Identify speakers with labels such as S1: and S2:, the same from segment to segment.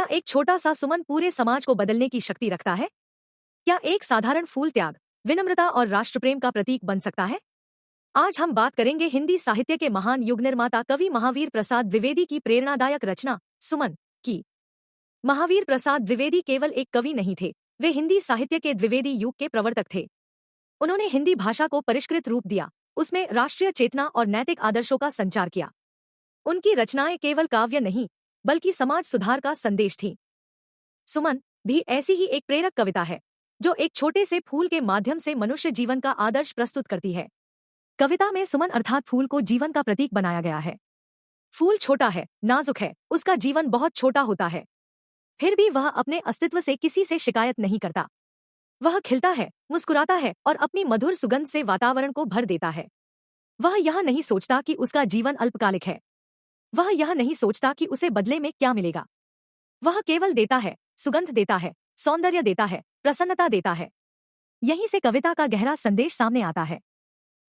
S1: क्या एक छोटा सा सुमन पूरे समाज को बदलने की शक्ति रखता है? क्या एक साधारण फूल त्याग, विनम्रता और राष्ट्रप्रेम का प्रतीक बन सकता है? आज हम बात करेंगे हिंदी साहित्य के महान युग निर्माता कवि महावीर प्रसाद द्विवेदी की प्रेरणादायक रचना सुमन की। महावीर प्रसाद द्विवेदी केवल एक कवि नहीं थे, वे हिंदी साहित्य के द्विवेदी युग के प्रवर्तक थे। उन्होंने हिंदी भाषा को परिष्कृत रूप दिया, उसमें राष्ट्रीय चेतना और नैतिक आदर्शों का संचार किया। उनकी रचनाएं केवल काव्य नहीं, बल्कि समाज सुधार का संदेश थी। सुमन भी ऐसी ही एक प्रेरक कविता है, जो एक छोटे से फूल के माध्यम से मनुष्य जीवन का आदर्श प्रस्तुत करती है। कविता में सुमन अर्थात फूल को जीवन का प्रतीक बनाया गया है। फूल छोटा है, नाजुक है, उसका जीवन बहुत छोटा होता है। फिर भी वह अपने अस्तित्व से किसी से शिकायत नहीं करता। वह खिलता है, मुस्कुराता है और अपनी मधुर सुगंध से वातावरण को भर देता है। वह यह नहीं सोचता कि उसका जीवन अल्पकालिक है। वह यह नहीं सोचता कि उसे बदले में क्या मिलेगा। वह केवल देता है, सुगंध देता है, सौंदर्य देता है, प्रसन्नता देता है। यहीं से कविता का गहरा संदेश सामने आता है।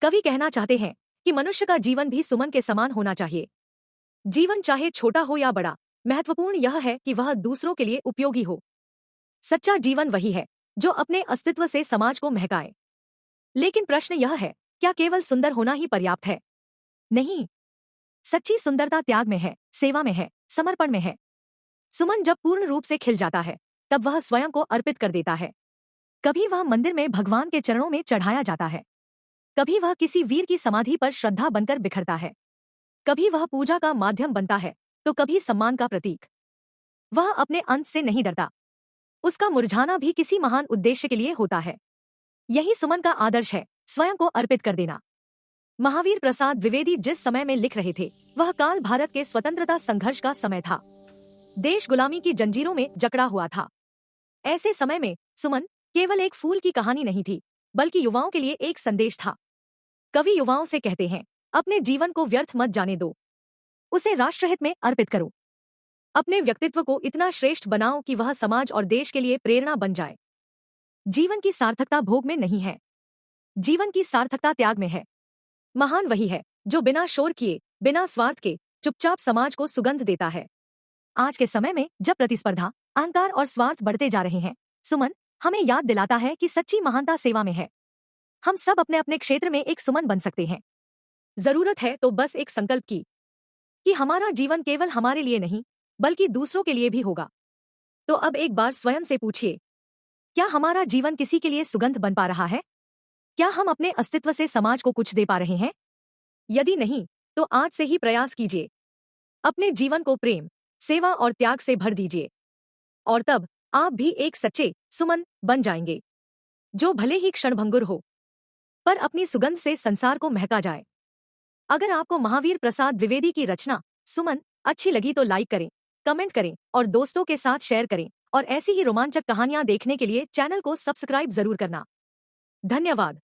S1: कवि कहना चाहते हैं कि मनुष्य का जीवन भी सुमन के समान होना चाहिए। जीवन चाहे छोटा हो या बड़ा, महत्वपूर्ण यह है कि वह दूसरों के लिए उपयोगी हो। सच्चा जीवन वही है जो अपने अस्तित्व से समाज को महकाए। लेकिन प्रश्न यह है, क्या केवल सुंदर होना ही पर्याप्त है? नहीं, सच्ची सुंदरता त्याग में है, सेवा में है, समर्पण में है। सुमन जब पूर्ण रूप से खिल जाता है, तब वह स्वयं को अर्पित कर देता है। कभी वह मंदिर में भगवान के चरणों में चढ़ाया जाता है, कभी वह किसी वीर की समाधि पर श्रद्धा बनकर बिखरता है, कभी वह पूजा का माध्यम बनता है, तो कभी सम्मान का प्रतीक। वह अपने अंत से नहीं डरता, उसका मुरझाना भी किसी महान उद्देश्य के लिए होता है। यही सुमन का आदर्श है, स्वयं को अर्पित कर देना। महावीर प्रसाद द्विवेदी जिस समय में लिख रहे थे, वह काल भारत के स्वतंत्रता संघर्ष का समय था। देश गुलामी की जंजीरों में जकड़ा हुआ था। ऐसे समय में सुमन केवल एक फूल की कहानी नहीं थी, बल्कि युवाओं के लिए एक संदेश था। कवि युवाओं से कहते हैं, अपने जीवन को व्यर्थ मत जाने दो, उसे राष्ट्रहित में अर्पित करो। अपने व्यक्तित्व को इतना श्रेष्ठ बनाओ कि वह समाज और देश के लिए प्रेरणा बन जाए। जीवन की सार्थकता भोग में नहीं है, जीवन की सार्थकता त्याग में है। महान वही है जो बिना शोर किए, बिना स्वार्थ के चुपचाप समाज को सुगंध देता है। आज के समय में जब प्रतिस्पर्धा, अहंकार और स्वार्थ बढ़ते जा रहे हैं, सुमन हमें याद दिलाता है कि सच्ची महानता सेवा में है। हम सब अपने अपने क्षेत्र में एक सुमन बन सकते हैं। जरूरत है तो बस एक संकल्प की कि हमारा जीवन केवल हमारे लिए नहीं, बल्कि दूसरों के लिए भी होगा। तो अब एक बार स्वयं से पूछिए, क्या हमारा जीवन किसी के लिए सुगंध बन पा रहा है? क्या हम अपने अस्तित्व से समाज को कुछ दे पा रहे हैं? यदि नहीं, तो आज से ही प्रयास कीजिए। अपने जीवन को प्रेम, सेवा और त्याग से भर दीजिए, और तब आप भी एक सच्चे सुमन बन जाएंगे, जो भले ही क्षणभंगुर हो, पर अपनी सुगंध से संसार को महका जाए। अगर आपको महावीर प्रसाद द्विवेदी की रचना सुमन अच्छी लगी तो लाइक करें, कमेंट करें और दोस्तों के साथ शेयर करें। और ऐसी ही रोमांचक कहानियां देखने के लिए चैनल को सब्सक्राइब जरूर करना। धन्यवाद।